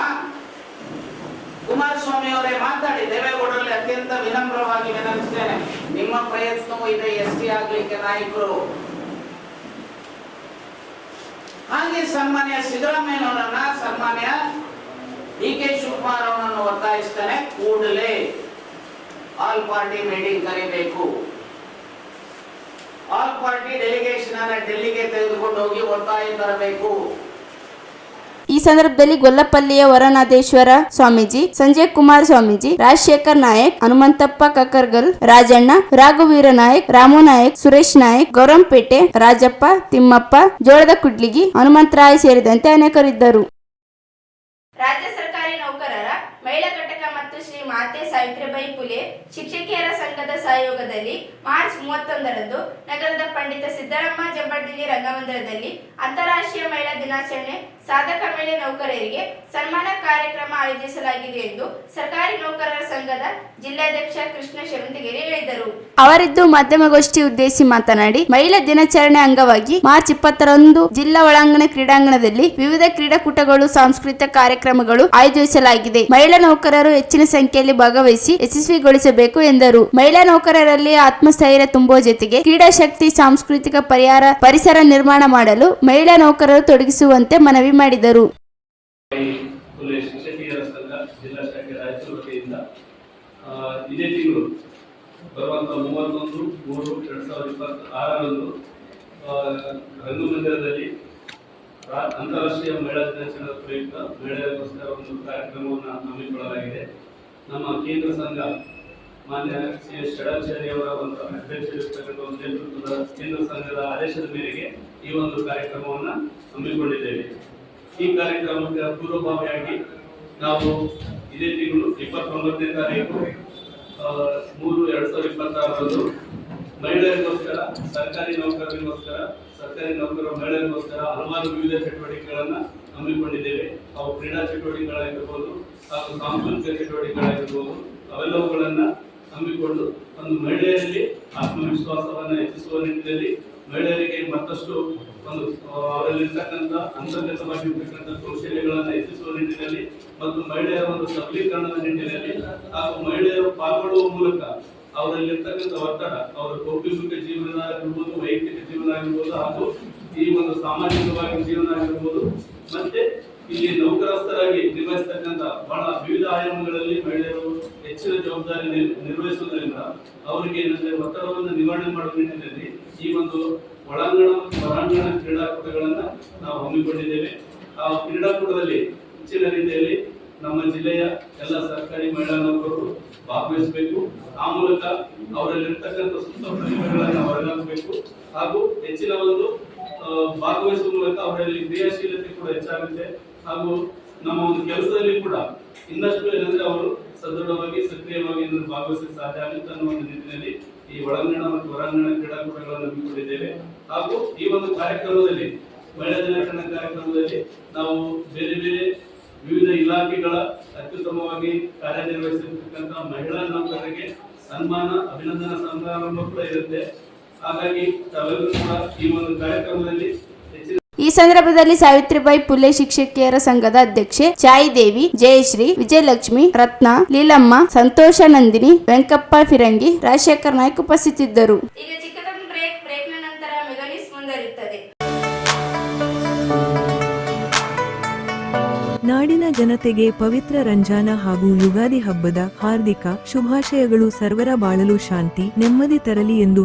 ಕುಮಾರಸ್ವಾಮಿ ಅವರೇ ಮಾತಾಡಿ. ದೇವೇಗೌಡರಲ್ಲಿ ಅತ್ಯಂತ ವಿನಮ್ರವಾಗಿ ವಿನಂತಿಸ್ತೇನೆ, ನಿಮ್ಮ ಪ್ರಯತ್ನವೂ ಇದೆ ST ಆಗ್ಲಿಕ್ಕೆ ನಾಯಕರು. ಹಾಗೆ ಸನ್ಮಾನ್ಯ ಸಿದ್ದರಾಮಯ್ಯನವರನ್ನ, ಸನ್ಮಾನ್ಯ ಡಿ ಕೆ ಶಿವಕುಮಾರ್ ಅವರನ್ನು ಒತ್ತಾಯಿಸ್ತಾನೆ, ಕೂಡಲೇ ಆಲ್ ಪಾರ್ಟಿ ಮೀಟಿಂಗ್ ಕರೆಯಬೇಕು, ಆಲ್ ಪಾರ್ಟಿ ಡೆಲಿಗೇಷನ್ ಅನ್ನ ಡೆಲ್ಲಿಗೆ ತೆಗೆದುಕೊಂಡು ಹೋಗಿ ಒತ್ತಾಯ ತರಬೇಕು. ಈ ಸಂದರ್ಭದಲ್ಲಿ ಗೊಲ್ಲಪಲ್ಲಿಯ ವರನಾಥೇಶ್ವರ ಸ್ವಾಮೀಜಿ, ಸಂಜಯ್ ಕುಮಾರ್ ಸ್ವಾಮೀಜಿ, ರಾಜಶೇಖರ್ ನಾಯಕ್, ಹನುಮಂತಪ್ಪ ಕಕ್ಕರ್ಗಲ್, ರಾಜಣ್ಣ, ರಾಘವೀರ ನಾಯಕ್, ರಾಮು ನಾಯಕ್, ಸುರೇಶ್ ನಾಯಕ್, ಗೌರಂಪೇಟೆ, ರಾಜಪ್ಪ, ತಿಮ್ಮಪ್ಪ, ಜೋಳದ ಕುಡ್ಲಿಗಿ, ಹನುಮಂತರಾಯ್ ಸೇರಿದಂತೆ ಅನೇಕರಿದ್ದರು. ರಾಜ್ಯ ಸರ್ಕಾರಿ ನೌಕರರ ಮಹಿಳಾ ಘಟಕ ಮತ್ತು ಶ್ರೀ ಮಾತೆ ಸಾವಿತ್ರಿಬಾಯಿ ಫುಲೆ ಶಿಕ್ಷಕಿಯರ ಸಂಘದ ಸಹಯೋಗದಲ್ಲಿ ಮಾರ್ಚ್ 31ರಂದು ನಗರದ ಪಂಡಿತ ಸಿದ್ದರಾಮ ಜಂಬಳ್ದಿನ್ನಿ ರಂಗಮಂದಿರದಲ್ಲಿ ಅಂತಾರಾಷ್ಟ್ರೀಯ ಮಹಿಳಾ ದಿನಾಚರಣೆ ಸಾಧಕ ಮಹಿಳೆ ನೌಕರರಿಗೆ ಸನ್ಮಾನ ಕಾರ್ಯಕ್ರಮ ಆಯೋಜಿಸಲಾಗಿದೆ ಎಂದು ಸರ್ಕಾರಿ ನೌಕರರ ಸಂಘದ ಜಿಲ್ಲಾಧ್ಯಕ್ಷ ಕೃಷ್ಣ ಶೆವಂತಗಿರಿ ಹೇಳಿದರು. ಅವರಿದ್ದು ಮಾಧ್ಯಮಗೋಷ್ಠಿ ಉದ್ದೇಶಿಸಿ ಮಾತನಾಡಿ, ಮಹಿಳಾ ದಿನಾಚರಣೆ ಅಂಗವಾಗಿ ಮಾರ್ಚ್ 20ರಂದು ಜಿಲ್ಲಾ ಒಳಾಂಗಣ ಕ್ರೀಡಾಂಗಣದಲ್ಲಿ ವಿವಿಧ ಕ್ರೀಡಾಕೂಟಗಳು, ಸಾಂಸ್ಕೃತಿಕ ಕಾರ್ಯಕ್ರಮಗಳು ಆಯೋಜಿಸಲಾಗಿದೆ. ಮಹಿಳಾ ನೌಕರರು ಹೆಚ್ಚಿನ ಸಂಖ್ಯೆಯಲ್ಲಿ ಭಾಗವಹಿಸಿ ಯಶಸ್ವಿಗೊಳಿಸಬೇಕು ಎಂದರು. ಮಹಿಳಾ ನೌಕರರಲ್ಲಿ ಆತ್ಮಸ್ಥೈರ್ಯ ತುಂಬುವ ಜೊತೆಗೆ ಕ್ರೀಡಾಶಕ್ತಿ, ಸಾಂಸ್ಕೃತಿಕ ಪರಿಸರ ನಿರ್ಮಾಣ ಮಾಡಲು ಮಹಿಳಾ ನೌಕರರು ತೊಡಗಿಸುವಂತೆ ಮನವಿ ಮಾಡಿದರು. ಶಿಕ್ಷಕಿಯರ ಸಂಘ ಜಿಲ್ಲಾ ಶಾಖೆ ರಾಯಚೂರು ವತಿಯಿಂದ ಇದೇ ತಿಂಗಳು ಬರುವಂತ 31/3/2026ರಂದು ರಂಗಮಂದಿರದಲ್ಲಿ ಅಂತಾರಾಷ್ಟ್ರೀಯ ಮಹಿಳಾ ದಿನಾಚರಣೆ ಪ್ರಯುಕ್ತ ಮಹಿಳೆಯರಿಗೋಸ್ಕರ ಒಂದು ಕಾರ್ಯಕ್ರಮವನ್ನು ಹಮ್ಮಿಕೊಳ್ಳಲಾಗಿದೆ. ನಮ್ಮ ಕೇಂದ್ರ ಸಂಘ ಮಾನ್ಯ ಶ್ರೀ ಷಡಾಚಾರ್ಯ ಅವರ ಒಂದು ಅಧ್ಯಕ್ಷರಿರ್ತಕ್ಕಂಥ ಒಂದು ನೇತೃತ್ವದ ಕೇಂದ್ರ ಸಂಘದ ಆದೇಶದ ಮೇರೆಗೆ ಈ ಒಂದು ಕಾರ್ಯಕ್ರಮವನ್ನು ಹಮ್ಮಿಕೊಂಡಿದ್ದೇವೆ. ಈ ಕಾರ್ಯಕ್ರಮಕ್ಕೆ ಪೂರ್ವಭಾವಿಯಾಗಿ ನಾವು ಇದೇ ತಿಂಗಳು 29ನೇ ತಾರೀಕು 3/2026ರಂದು ಮಹಿಳೆಯರಿಗೋಸ್ಕರ, ಸರ್ಕಾರಿ ನೌಕರರಿಗೋಸ್ಕರ, ಸರ್ಕಾರಿ ನೌಕರರ ಮಹಿಳೆಯರಿಗೋಸ್ಕರ ಹಲವಾರು ವಿವಿಧ ಚಟುವಟಿಕೆಗಳನ್ನು ಹಮ್ಮಿಕೊಂಡಿದ್ದೇವೆ. ಅವು ಕ್ರೀಡಾ ಚಟುವಟಿಕೆಗಳಾಗಿರ್ಬೋದು ಹಾಗೂ ಸಾಂಸ್ಕೃತಿಕ ಚಟುವಟಿಕೆಗಳಾಗಿರ್ಬೋದು, ಅವೆಲ್ಲವುಗಳನ್ನು ಹಮ್ಮಿಕೊಂಡು ಒಂದು ಮಹಿಳೆಯರಲ್ಲಿ ಆತ್ಮವಿಶ್ವಾಸವನ್ನು ಹೆಚ್ಚಿಸುವ ನಿಟ್ಟಿನಲ್ಲಿ, ಮಹಿಳೆಯರಿಗೆ ಮತ್ತಷ್ಟು ಒಂದು ಅವರಲ್ಲಿರ್ತಕ್ಕಂಥ ಅಂತರ್ಗತವಾಗಿರ್ತಕ್ಕಂಥ ಕೌಶಲ್ಯಗಳನ್ನು ಹೆಚ್ಚಿಸುವ ನಿಟ್ಟಿನಲ್ಲಿ ಮತ್ತು ಮಹಿಳೆಯರ ಒಂದು ಸಬಲೀಕರಣದ ನಿಟ್ಟಿನಲ್ಲಿ ಹಾಗೂ ಮಹಿಳೆಯರು ಪಾಲ್ಗೊಳ್ಳುವ ಮೂಲಕ ಅವರಲ್ಲಿರ್ತಕ್ಕಂಥ ಒತ್ತಡ, ಅವರ ಕೌಟುಂಬಿಕ ಜೀವನ ಆಗಿರ್ಬೋದು, ವೈಯಕ್ತಿಕ ಜೀವನ ಆಗಿರ್ಬೋದು ಹಾಗೂ ಈ ಒಂದು ಸಾಮಾಜಿಕವಾಗಿ ಜೀವನ ಆಗಿರ್ಬೋದು, ಮತ್ತೆ ಇಲ್ಲಿ ನೌಕರಸ್ಥರಾಗಿ ನಿರ್ವಹಿಸತಕ್ಕಂಥ ಬಹಳ ವಿವಿಧ ಆಯಾಮಗಳಲ್ಲಿ ಮಹಿಳೆಯರು ಹೆಚ್ಚಿನ ಜವಾಬ್ದಾರಿ ನಿರ್ವಹಿಸುವುದರಿಂದ ಅವರಿಗೆ ಒತ್ತಡವನ್ನು ನಿವಾರಣೆ ಮಾಡುವ ನಿಟ್ಟಿನಲ್ಲಿ ಈ ಒಂದು ಒಳಾಂಗಣ ಮತ್ತು ಹೊರಾಂಗಣ ಕ್ರೀಡಾಕೂಟಗಳನ್ನ ನಾವು ಹಮ್ಮಿಕೊಂಡಿದ್ದೇವೆ. ಆ ಕ್ರೀಡಾಕೂಟದಲ್ಲಿ ಹೆಚ್ಚಿನ ರೀತಿಯಲ್ಲಿ ನಮ್ಮ ಜಿಲ್ಲೆಯ ಎಲ್ಲ ಸರ್ಕಾರಿ ಮಹಿಳಾ ನೌಕರರು ಭಾಗವಹಿಸಬೇಕು. ಆ ಮೂಲಕ ಅವರಲ್ಲಿರ್ತಕ್ಕಂಥ ಸೂಕ್ತ ಪ್ರತಿಭೆಗಳನ್ನು ಹೊರಗಾಕಬೇಕು ಹಾಗೂ ಹೆಚ್ಚಿನ ಒಂದು ಭಾಗವಹಿಸುವ ಮೂಲಕ ಅವರಲ್ಲಿ ಕ್ರಿಯಾಶೀಲತೆ ಕೂಡ ಹೆಚ್ಚಾಗುತ್ತೆ ಹಾಗೂ ನಮ್ಮ ಒಂದು ಕೆಲಸದಲ್ಲಿ ಕೂಡ ಇನ್ನಷ್ಟು ಏನಂದ್ರೆ ಅವರು ಸದೃಢವಾಗಿ, ಸಕ್ರಿಯವಾಗಿ ಭಾಗವಹಿಸಲು ಸಾಧ್ಯ ಆಗುತ್ತೆ ಅನ್ನೋ ಒಂದು ನಿಟ್ಟಿನಲ್ಲಿ ಈ ಒಳಾಂಗಣ ಮತ್ತು ಹೊರಾಂಗಣ ಕ್ರೀಡಾಕೂಟಗಳನ್ನು ಹಮ್ಮಿಕೊಂಡಿದ್ದೇವೆ. ಹಾಗೂ ಈ ಒಂದು ಕಾರ್ಯಕ್ರಮದಲ್ಲಿ, ಮಹಿಳಾ ದಿನಾಚರಣೆ ಕಾರ್ಯಕ್ರಮದಲ್ಲಿ ನಾವು ಬೇರೆ ಬೇರೆ ವಿವಿಧ ಇಲಾಖೆಗಳ ಅತ್ಯುತ್ತಮವಾಗಿ ಕಾರ್ಯನಿರ್ವಹಿಸಿರ್ತಕ್ಕಂಥ ಮಹಿಳಾ ನೌಕರರಿಗೆ ಸನ್ಮಾನ, ಅಭಿನಂದನಾ ಸಮಾರಂಭ ಕೂಡ ಇರುತ್ತೆ. ಹಾಗಾಗಿ ತಾವೆಲ್ಲರೂ ಕೂಡ ಈ ಒಂದು ಕಾರ್ಯಕ್ರಮದಲ್ಲಿ ಈ ಸಂದರ್ಭದಲ್ಲಿ ಸಾವಿತ್ರಿಬಾಯಿ ಫುಲೆ ಶಿಕ್ಷಕಿಯರ ಸಂಘದ ಅಧ್ಯಕ್ಷೆ ಚಾಯಿದೇವಿ, ಜಯಶ್ರೀ, ವಿಜಯಲಕ್ಷ್ಮಿ, ರತ್ನ, ಲೀಲಮ್ಮ, ಸಂತೋಷ ನಂದಿನಿ, ವೆಂಕಪ್ಪ ಫಿರಂಗಿ, ರಾಜಶೇಖರ್ ನಾಯ್ಕ್ ಉಪಸ್ಥಿತಿದ್ದರು. ಈಗ ಚಿಕ್ಕದೊಂದು ಬ್ರೇಕ್ನ ನಂತರ ಮೆಗಾನಿಸ್ ಮುಂದುವರಿಯುತ್ತದೆ. ನಾಡಿನ ಜನತೆಗೆ ಪವಿತ್ರ ರಂಜಾನ ಹಾಗೂ ಯುಗಾದಿ ಹಬ್ಬದ ಹಾರ್ದಿಕ ಶುಭಾಶಯಗಳು. ಸರ್ವರ ಬಾಳಲು ಶಾಂತಿ, ನೆಮ್ಮದಿ ತರಲಿ ಎಂದು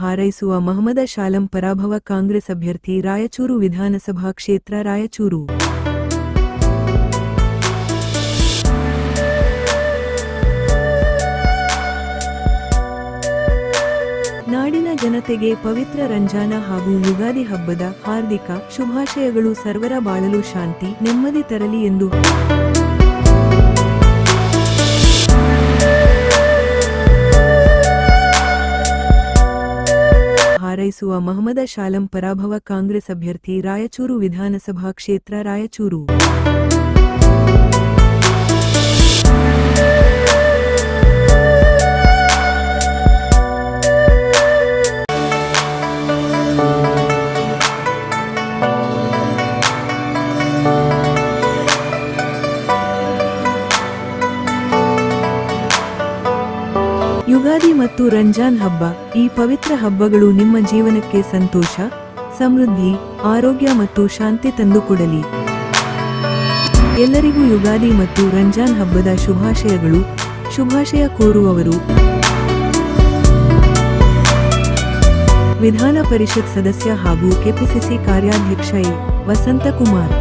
ಹಾರೈಸುವ ಮಹಮದ ಶಾಲಂ ಪರಾಭವ ಕಾಂಗ್ರೆಸ್ ಅಭ್ಯರ್ಥಿ ರಾಯಚೂರು ವಿಧಾನಸಭಾ ಕ್ಷೇತ್ರ ರಾಯಚೂರು. ನಾಡಿನ ಜನತೆಗೆ ಪವಿತ್ರ ರಂಜಾನ ಹಾಗೂ ಯುಗಾದಿ ಹಬ್ಬದ ಹಾರ್ದಿಕ ಶುಭಾಶಯಗಳು. ಸರ್ವರ ಬಾಳಲು ಶಾಂತಿ, ನೆಮ್ಮದಿ ತರಲಿ ಎಂದು ಹಾರೈಸುವ ಮಹಮದ ಶಾಲಂ ಪರಾಭವ ಕಾಂಗ್ರೆಸ್ ಅಭ್ಯರ್ಥಿ ರಾಯಚೂರು ವಿಧಾನಸಭಾ ಕ್ಷೇತ್ರ ರಾಯಚೂರು. ಯುಗಾದಿ ಮತ್ತು ರಂಜಾನ್ ಹಬ್ಬ ಈ ಪವಿತ್ರ ಹಬ್ಬಗಳು ನಿಮ್ಮ ಜೀವನಕ್ಕೆ ಸಂತೋಷ, ಸಮೃದ್ಧಿ, ಆರೋಗ್ಯ ಮತ್ತು ಶಾಂತಿ ತಂದುಕೊಡಲಿ. ಎಲ್ಲರಿಗೂ ಯುಗಾದಿ ಮತ್ತು ರಂಜಾನ್ ಹಬ್ಬದ ಶುಭಾಶಯಗಳು. ಶುಭಾಶಯ ಕೋರುವವರು ವಿಧಾನ ಪರಿಷತ್ ಸದಸ್ಯ ಹಾಗೂ ಕೆಪಿಸಿಸಿ ಕಾರ್ಯಾಧ್ಯಕ್ಷ ಎ. ವಸಂತಕುಮಾರ್.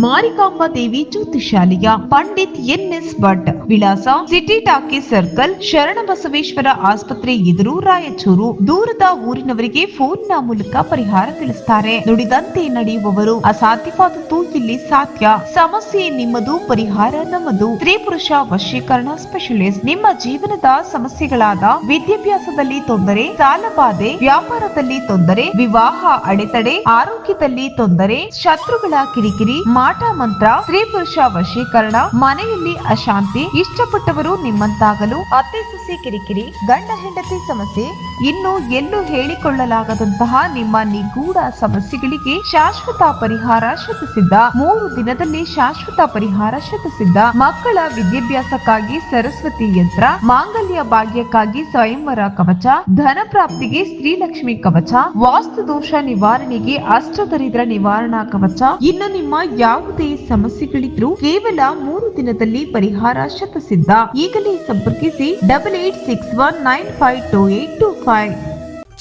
ಮಾರಿಕಾಂಬಾ ದೇವಿ ಜ್ಯೋತಿಷಾಲಯ, ಪಂಡಿತ್ ಎನ್ಎಸ್ ಭಟ್, ವಿಳಾಸ ಸಿಟಿ ಟಾಕೀಸ್ ಸರ್ಕಲ್, ಶರಣಬಸವೇಶ್ವರ ಆಸ್ಪತ್ರೆ ಎದುರು, ರಾಯಚೂರು. ದೂರದ ಊರಿನವರಿಗೆ ಫೋನ್ನ ಮೂಲಕ ಪರಿಹಾರ ತಿಳಿಸುತ್ತಾರೆ. ನುಡಿದಂತೆ ನಡೆಯುವವರು, ಅಸಾಧ್ಯವಾದದ್ದು ಇಲ್ಲಿ ಸಾಧ್ಯ. ಸಮಸ್ಯೆ ನಿಮ್ಮದು, ಪರಿಹಾರ ನಮ್ಮದು. ಸ್ತ್ರೀ ಪುರುಷ ವಶೀಕರಣ ಸ್ಪೆಷಲಿಸ್ಟ್. ನಿಮ್ಮ ಜೀವನದ ಸಮಸ್ಯೆಗಳಾದ ವಿದ್ಯಾಭ್ಯಾಸದಲ್ಲಿ ತೊಂದರೆ, ಸಾಲಬಾಧೆ, ವ್ಯಾಪಾರದಲ್ಲಿ ತೊಂದರೆ, ವಿವಾಹ ಅಡೆತಡೆ, ಆರೋಗ್ಯದಲ್ಲಿ ತೊಂದರೆ, ಶತ್ರುಗಳ ಕಿರಿಕಿರಿ, ಮಾಟ ಮಂತ್ರ, ಸ್ತ್ರೀ ಪುರುಷ ವಶೀಕರಣ, ಮನೆಯಲ್ಲಿ ಅಶಾಂತಿ, ಇಷ್ಟಪಟ್ಟವರು ನಿಮ್ಮಂತಾಗಲು, ಅತ್ತೆ ಸೊಸೆ ಕಿರಿಕಿರಿ, ಗಂಡ ಹೆಂಡತಿ ಸಮಸ್ಯೆ, ಇನ್ನು ಎಲ್ಲೂ ಹೇಳಿಕೊಳ್ಳಲಾಗದಂತಹ ನಿಮ್ಮ ನಿಗೂಢ ಸಮಸ್ಯೆಗಳಿಗೆ ಶಾಶ್ವತ ಪರಿಹಾರ ಶತಸಿದ್ಧ. 3 ದಿನದಲ್ಲಿ ಶಾಶ್ವತ ಪರಿಹಾರ ಶತಸಿದ್ಧ. ಮಕ್ಕಳ ವಿದ್ಯಾಭ್ಯಾಸಕ್ಕಾಗಿ ಸರಸ್ವತಿ ಯಂತ್ರ, ಮಾಂಗಲ್ಯ ಭಾಗ್ಯಕ್ಕಾಗಿ ಸ್ವಯಂವರ ಕವಚ, ಧನ ಪ್ರಾಪ್ತಿಗೆ ಶ್ರೀಲಕ್ಷ್ಮಿ ಕವಚ, ವಾಸ್ತು ದೋಷ ನಿವಾರಣೆಗೆ ಅಷ್ಟದರಿದ್ರ ನಿವಾರಣಾ ಕವಚ. ಇನ್ನು ನಿಮ್ಮ ಯಾವುದೇ ಸಮಸ್ಯೆಗಳಿದ್ರೂ ಕೇವಲ 3 ದಿನದಲ್ಲಿ ಪರಿಹಾರ ಶತಸಿದ್ಧ. ಈಗಲೇ ಸಂಪರ್ಕಿಸಿ 8861952825.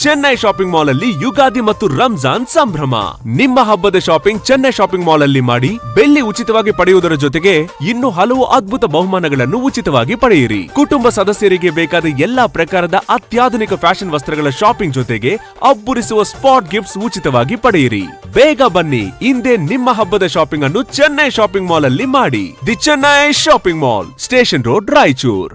ಚೆನ್ನೈ ಶಾಪಿಂಗ್ ಮಾಲ್ ಅಲ್ಲಿ ಯುಗಾದಿ ಮತ್ತು ರಂಜಾನ್ ಸಂಭ್ರಮ. ನಿಮ್ಮ ಹಬ್ಬದ ಶಾಪಿಂಗ್ ಚೆನ್ನೈ ಶಾಪಿಂಗ್ ಮಾಲ್ ಅಲ್ಲಿ ಮಾಡಿ ಬೆಳ್ಳಿ ಉಚಿತವಾಗಿ ಪಡೆಯುವುದರ ಜೊತೆಗೆ ಇನ್ನು ಹಲವು ಅದ್ಭುತ ಬಹುಮಾನಗಳನ್ನು ಉಚಿತವಾಗಿ ಪಡೆಯಿರಿ. ಕುಟುಂಬ ಸದಸ್ಯರಿಗೆ ಬೇಕಾದ ಎಲ್ಲಾ ಪ್ರಕಾರದ ಅತ್ಯಾಧುನಿಕ ಫ್ಯಾಷನ್ ವಸ್ತ್ರಗಳ ಶಾಪಿಂಗ್ ಜೊತೆಗೆ ಅಬ್ಬರಿಸುವ ಸ್ಪಾಟ್ ಗಿಫ್ಟ್ಸ್ ಉಚಿತವಾಗಿ ಪಡೆಯಿರಿ. ಬೇಗ ಬನ್ನಿ, ಇಂದೇ ನಿಮ್ಮ ಹಬ್ಬದ ಶಾಪಿಂಗ್ ಅನ್ನು ಚೆನ್ನೈ ಶಾಪಿಂಗ್ ಮಾಲ್ ಅಲ್ಲಿ ಮಾಡಿ. The Chennai shopping mall, station road, Raichur.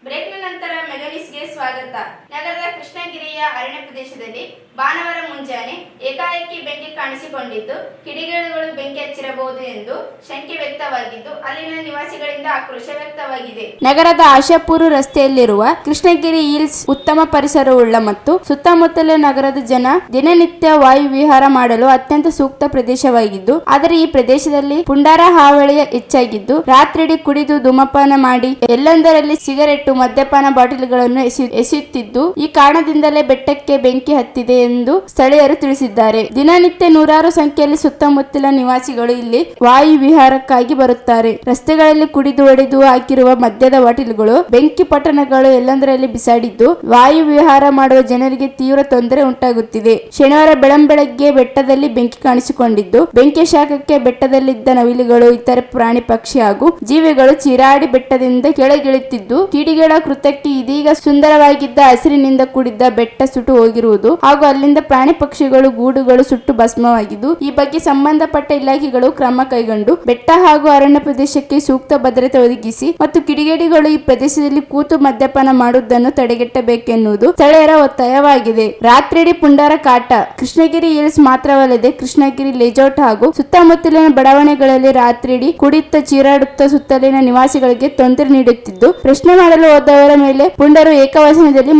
ಬ್ರೇಕ್ನ ನಂತರ ಮೆಗನಿಸ್ಗೆ ಸ್ವಾಗತ. ನಗರದ ಕೃಷ್ಣಗಿರಿಯ ಅರಣ್ಯ ಪ್ರದೇಶದಲ್ಲಿ ಭಾನುವಾರ ಮುಂಜಾನೆ ಏಕಾಏಕಿ ಬೆಂಕಿ ಕಾಣಿಸಿಕೊಂಡಿದ್ದು, ಕಿಡಿಗೇಡಿಗಳು ಬೆಂಕಿ ಹಚ್ಚಿರಬಹುದು ಎಂದು ಶಂಕೆ ವ್ಯಕ್ತವಾಗಿದ್ದು, ಅಲ್ಲಿನ ನಿವಾಸಿಗಳಿಂದ ಆಕ್ರೋಶ ವ್ಯಕ್ತವಾಗಿದೆ. ನಗರದ ಆಶಾಪುರ ರಸ್ತೆಯಲ್ಲಿರುವ ಕೃಷ್ಣಗಿರಿ ಹಿಲ್ಸ್ ಉತ್ತಮ ಪರಿಸರವುಳ್ಳ ಮತ್ತು ಸುತ್ತಮುತ್ತಲ ನಗರದ ಜನ ದಿನನಿತ್ಯ ವಾಯು ವಿಹಾರ ಮಾಡಲು ಅತ್ಯಂತ ಸೂಕ್ತ ಪ್ರದೇಶವಾಗಿದ್ದು, ಆದರೆ ಈ ಪ್ರದೇಶದಲ್ಲಿ ಪುಂಡಾರ ಹಾವಳಿ ಹೆಚ್ಚಾಗಿದ್ದು, ರಾತ್ರಿಯಿಡೀ ಕುಡಿದು ಧೂಮಪಾನ ಮಾಡಿ ಎಲ್ಲೆಂದರಲ್ಲಿ ಸಿಗರೆಟ್ಟು, ಮದ್ಯಪಾನ ಬಾಟಲಿಗಳನ್ನು ಎಸೆಯುತ್ತಿದ್ದು, ಈ ಕಾರಣದಿಂದಲೇ ಬೆಟ್ಟಕ್ಕೆ ಬೆಂಕಿ ಹತ್ತಿದೆ ಎಂದು ಸ್ಥಳೀಯರು ತಿಳಿಸಿದ್ದಾರೆ. ದಿನನಿತ್ಯ ನೂರಾರು ಸಂಖ್ಯೆಯಲ್ಲಿ ಸುತ್ತಮುತ್ತಲ ನಿವಾಸಿಗಳು ಇಲ್ಲಿ ವಾಯು ವಿಹಾರಕ್ಕಾಗಿ ಬರುತ್ತಾರೆ. ರಸ್ತೆಗಳಲ್ಲಿ ಕುಡಿದು ಒಡೆದು ಹಾಕಿರುವ ಮದ್ಯದ ಬಾಟಲಿಗಳು, ಬೆಂಕಿ ಪಟ್ಟಣಗಳು ಎಲ್ಲೆಂದರಲ್ಲಿ ಬಿಸಾಡಿದ್ದು, ವಾಯು ವಿಹಾರ ಮಾಡುವ ಜನರಿಗೆ ತೀವ್ರ ತೊಂದರೆ ಉಂಟಾಗುತ್ತಿದೆ. ಶನಿವಾರ ಬೆಳಂಬೆಳಗ್ಗೆ ಬೆಟ್ಟದಲ್ಲಿ ಬೆಂಕಿ ಕಾಣಿಸಿಕೊಂಡಿದ್ದು, ಬೆಂಕಿ ಶಾಖಕ್ಕೆ ಬೆಟ್ಟದಲ್ಲಿದ್ದ ನವಿಲುಗಳು, ಇತರೆ ಪ್ರಾಣಿ ಪಕ್ಷಿ ಹಾಗೂ ಜೀವಿಗಳು ಚೀರಾಡಿ ಬೆಟ್ಟದಿಂದ ಕೆಳಗಿಳುತ್ತಿದ್ದು, ಕಿಡಿಗೇಡ ಕೃತ್ಯಕ್ಕೆ ಇದೀಗ ಸುಂದರವಾಗಿದ್ದ ಹಸಿರಿನಿಂದ ಕೂಡಿದ್ದ ಬೆಟ್ಟ ಸುಟ್ಟು ಹೋಗಿರುವುದು ಹಾಗೂ ಅಲ್ಲಿಂದ ಪ್ರಾಣಿ ಪಕ್ಷಿಗಳು ಗೂಡುಗಳು ಸುಟ್ಟು ಭಸ್ಮವಾಗಿದ್ದು, ಈ ಬಗ್ಗೆ ಸಂಬಂಧಪಟ್ಟ ಇಲಾಖೆಗಳು ಕ್ರಮ ಕೈಗೊಂಡು ಬೆಟ್ಟ ಹಾಗೂ ಅರಣ್ಯ ಪ್ರದೇಶಕ್ಕೆ ಸೂಕ್ತ ಭದ್ರತೆ ಒದಗಿಸಿ ಮತ್ತು ಕಿಡಿಗೇಡಿಗಳು ಈ ಪ್ರದೇಶದಲ್ಲಿ ಕೂತು ಮದ್ಯಪಾನ ಮಾಡುವುದನ್ನು ತಡೆಗಟ್ಟಬೇಕೆನ್ನುವುದು ಸ್ಥಳೀಯರ ಒತ್ತಾಯವಾಗಿದೆ. ರಾತ್ರಿಯಿಡೀ ಪುಂಡಾರ ಕಾಟ. ಕೃಷ್ಣಗಿರಿ ಹಿಲ್ಸ್ ಮಾತ್ರವಲ್ಲದೆ ಕೃಷ್ಣಗಿರಿ ಲೇಔಟ್ ಹಾಗೂ ಸುತ್ತಮುತ್ತಲಿನ ಬಡಾವಣೆಗಳಲ್ಲಿ ರಾತ್ರಿಯಿಡೀ ಕುಡಿಯುತ್ತಾ ಚೀರಾಡುತ್ತಾ ಸುತ್ತಲಿನ ನಿವಾಸಿಗಳಿಗೆ ತೊಂದರೆ ನೀಡುತ್ತಿದ್ದು, ಪ್ರಶ್ನೆ ಮಾಡಲು ಹೋದವರ ಮೇಲೆ ಪುಂಡರು ಏಕವಚನದಲ್ಲಿ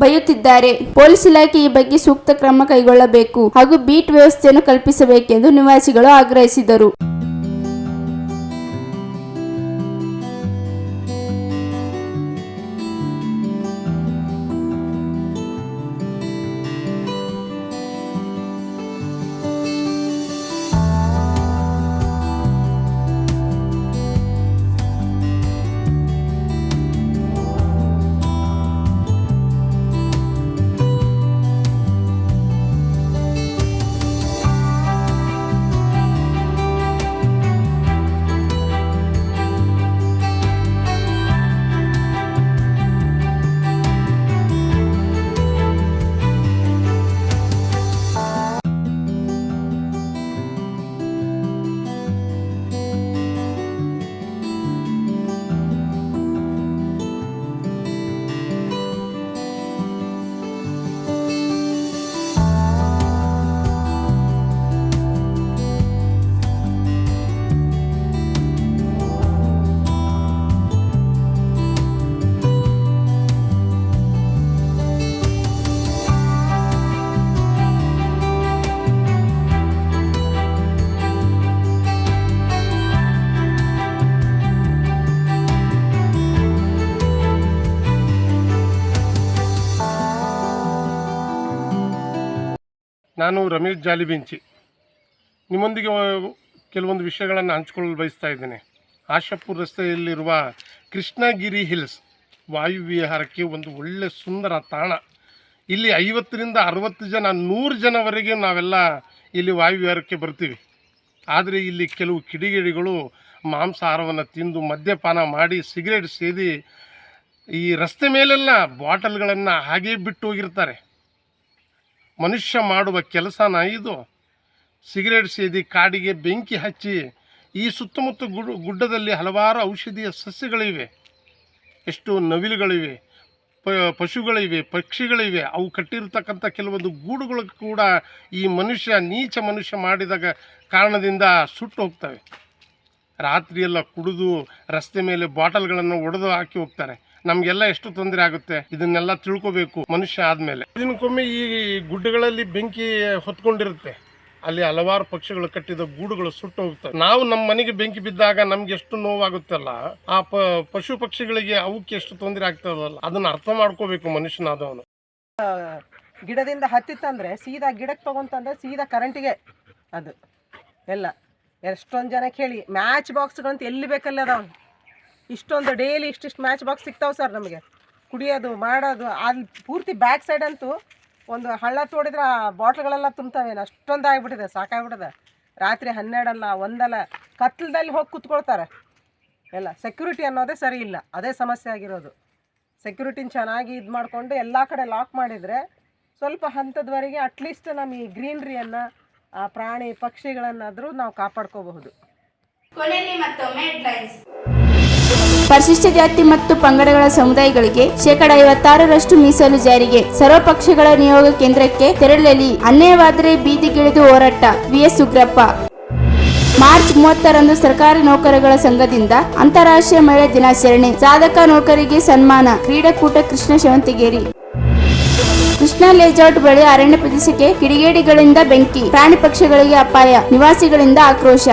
ಬೈಯುತ್ತಿದ್ದಾರೆ. ಪೊಲೀಸ್ ಇಲಾಖೆ ಈ ಬಗ್ಗೆ ಸೂಕ್ತ ಕ್ರಮ ಕೈಗೊಳ್ಳಬೇಕು ಹಾಗೂ ಬೀಟ್ ವ್ಯವಸ್ಥೆಯನ್ನು ಕಲ್ಪಿಸಬೇಕೆಂದು ನಿವಾಸಿಗಳು ಆಗ್ರಹಿಸಿದರು. ನಾನು ರಮೇಶ್ ಜಾಲಿಬೆಂಚಿ ನಿಮ್ಮೊಂದಿಗೆ ಕೆಲವೊಂದು ವಿಷಯಗಳನ್ನು ಹಂಚಿಕೊಳ್ಳಲು ಬಯಸ್ತಾ ಇದ್ದೇನೆ. ಆಶಾಪುರ ರಸ್ತೆಯಲ್ಲಿರುವ ಕೃಷ್ಣಗಿರಿ ಹಿಲ್ಸ್ ವಾಯುವಿಹಾರಕ್ಕೆ ಒಂದು ಒಳ್ಳೆ ಸುಂದರ ತಾಣ. ಇಲ್ಲಿ 50ರಿಂದ 60 ಜನ 100 ಜನವರೆಗೆ ನಾವೆಲ್ಲ ಇಲ್ಲಿ ವಾಯುವಿಹಾರಕ್ಕೆ ಬರ್ತೀವಿ. ಆದರೆ ಇಲ್ಲಿ ಕೆಲವು ಕಿಡಿಗೇಡಿಗಳು ಮಾಂಸಾಹಾರವನ್ನು ತಿಂದು ಮದ್ಯಪಾನ ಮಾಡಿ ಸಿಗರೇಟ್ ಸೇದಿ ಈ ರಸ್ತೆ ಮೇಲೆಲ್ಲ ಬಾಟಲ್ಗಳನ್ನು ಹಾಗೇ ಬಿಟ್ಟು ಹೋಗಿರ್ತಾರೆ. ಮನುಷ್ಯ ಮಾಡುವ ಕೆಲಸನ ಇದು? ಸಿಗರೇಟ್ ಸೇದಿ ಕಾಡಿಗೆ ಬೆಂಕಿ ಹಚ್ಚಿ ಈ ಸುತ್ತಮುತ್ತ ಗುಡ್ಡದಲ್ಲಿ ಹಲವಾರು ಔಷಧೀಯ ಸಸ್ಯಗಳಿವೆ, ಎಷ್ಟು ನವಿಲುಗಳಿವೆ, ಪಶುಗಳಿವೆ, ಪಕ್ಷಿಗಳಿವೆ. ಅವು ಕಟ್ಟಿರ್ತಕ್ಕಂಥ ಕೆಲವೊಂದು ಗೂಡುಗಳು ಕೂಡ ಈ ನೀಚ ಮನುಷ್ಯ ಮಾಡಿದಾಗ ಕಾರಣದಿಂದ ಸುಟ್ಟು ಹೋಗ್ತವೆ. ರಾತ್ರಿಯೆಲ್ಲ ಕುಡಿದು ರಸ್ತೆ ಮೇಲೆ ಬಾಟಲ್ಗಳನ್ನು ಒಡೆದು ಹಾಕಿ ಹೋಗ್ತಾರೆ. ನಮಗೆಲ್ಲ ಎಷ್ಟು ತೊಂದರೆ ಆಗುತ್ತೆ, ಇದನ್ನೆಲ್ಲ ತಿಳ್ಕೋಬೇಕು ಮನುಷ್ಯ ಆದಮೇಲೆ. ದಿನಕ್ಕೊಮ್ಮೆ ಈ ಗುಡ್ಡಗಳಲ್ಲಿ ಬೆಂಕಿ ಹೊತ್ಕೊಂಡಿರುತ್ತೆ, ಅಲ್ಲಿ ಹಲವಾರು ಪಕ್ಷಿಗಳು ಕಟ್ಟಿದ ಗೂಡುಗಳು ಸುಟ್ಟು ಹೋಗ್ತವೆ. ನಾವು ನಮ್ಮ ಮನೆಗೆ ಬೆಂಕಿ ಬಿದ್ದಾಗ ನಮ್ಗೆ ಎಷ್ಟು ನೋವಾಗುತ್ತಲ್ಲ, ಆ ಪಶು ಪಕ್ಷಿಗಳಿಗೆ ಅವಕ್ಕೆ ಎಷ್ಟು ತೊಂದರೆ ಆಗ್ತದಲ್ಲ, ಅದನ್ನ ಅರ್ಥ ಮಾಡ್ಕೋಬೇಕು ಮನುಷ್ಯನಾದವನು. ಗಿಡದಿಂದ ಹತ್ತಿತ್ತಂದ್ರೆ ಸೀದಾ ಗಿಡಕ್ಕೆ ತಗೊಂತಂದ್ರೆ ಸೀದಾ ಕರೆಂಟಿಗೆ ಅದು ಎಲ್ಲ. ಎಷ್ಟೊಂದು ಜನ ಕೇಳಿ ಮ್ಯಾಚ್ ಬಾಕ್ಸ್ಗಳಂತ ಎಲ್ಲಿ ಬೇಕಲ್ಲ ಅದಾವ. ಇಷ್ಟೊಂದು ಡೈಲಿ ಇಷ್ಟಿಷ್ಟು ಮ್ಯಾಚ್ ಬಾಕ್ಸ್ ಸಿಗ್ತಾವೆ ಸರ್ ನಮಗೆ. ಕುಡಿಯೋದು ಮಾಡೋದು ಅಲ್ಲಿ ಪೂರ್ತಿ ಬ್ಯಾಕ್ ಸೈಡ್ ಅಂತೂ ಒಂದು ಹಳ್ಳ ತೋಡಿದ್ರೆ ಆ ಬಾಟ್ಲ್ಗಳೆಲ್ಲ ತುಂಬ್ತವೆ. ಅಷ್ಟೊಂದು ಆಗಿಬಿಟ್ಟಿದೆ, ಸಾಕಾಗ್ಬಿಟ್ಟಿದೆ. ರಾತ್ರಿ 12 ಅಲ್ಲ 1 ಅಲ್ಲ ಕತ್ಲದಲ್ಲಿ ಹೋಗಿ ಕೂತ್ಕೊಳ್ತಾರೆ ಎಲ್ಲ. ಸೆಕ್ಯೂರಿಟಿ ಅನ್ನೋದೇ ಸರಿ ಇಲ್ಲ, ಅದೇ ಸಮಸ್ಯೆ ಆಗಿರೋದು. ಸೆಕ್ಯೂರಿಟಿನ ಚೆನ್ನಾಗಿ ಇದು ಮಾಡಿಕೊಂಡು ಎಲ್ಲ ಕಡೆ ಲಾಕ್ ಮಾಡಿದರೆ ಸ್ವಲ್ಪ ಹಂತದವರೆಗೆ ಅಟ್ಲೀಸ್ಟ್ ನಮ್ಮ ಈ ಗ್ರೀನ್ರಿಯನ್ನು, ಆ ಪ್ರಾಣಿ ಪಕ್ಷಿಗಳನ್ನಾದರೂ ನಾವು ಕಾಪಾಡ್ಕೋಬಹುದು. ಕೊನೆಯಲ್ಲಿ ಮತ್ತೊಮ್ಮೆ ಹೆಡ್ಲೈನ್ಸ್. ಪರಿಶಿಷ್ಟ ಜಾತಿ ಮತ್ತು ಪಂಗಡಗಳ ಸಮುದಾಯಗಳಿಗೆ 56% ಮೀಸಲು ಜಾರಿಗೆ, ಸರ್ವಪಕ್ಷಗಳ ನಿಯೋಗ ಕೇಂದ್ರಕ್ಕೆ ತೆರಳಲಿ, ಅನ್ಯಾಯವಾದರೆ ಬೀದಿಗಿಳಿದು ಹೋರಾಟ. ವಿಎಸ್ ಉಗ್ರಪ್ಪ. ಮಾರ್ಚ್ 30ರಂದು ಸರ್ಕಾರಿ ನೌಕರಗಳ ಸಂಘದಿಂದ ಅಂತಾರಾಷ್ಟ್ರೀಯ ಮಹಿಳಾ ದಿನಾಚರಣೆ, ಸಾಧಕ ನೌಕರಿಗೆ ಸನ್ಮಾನ. ಕ್ರೀಡಾಕೂಟ ಕೃಷ್ಣ ಶವಂತಿಗೇರಿ. ಕೃಷ್ಣ ಲೇಔಟ್ ಬಳಿ ಅರಣ್ಯ ಪ್ರದೇಶಕ್ಕೆ ಕಿಡಿಗೇಡಿಗಳಿಂದ ಬೆಂಕಿ, ಪ್ರಾಣಿ ಪಕ್ಷಿಗಳಿಗೆ ಅಪಾಯ, ನಿವಾಸಿಗಳಿಂದ ಆಕ್ರೋಶ.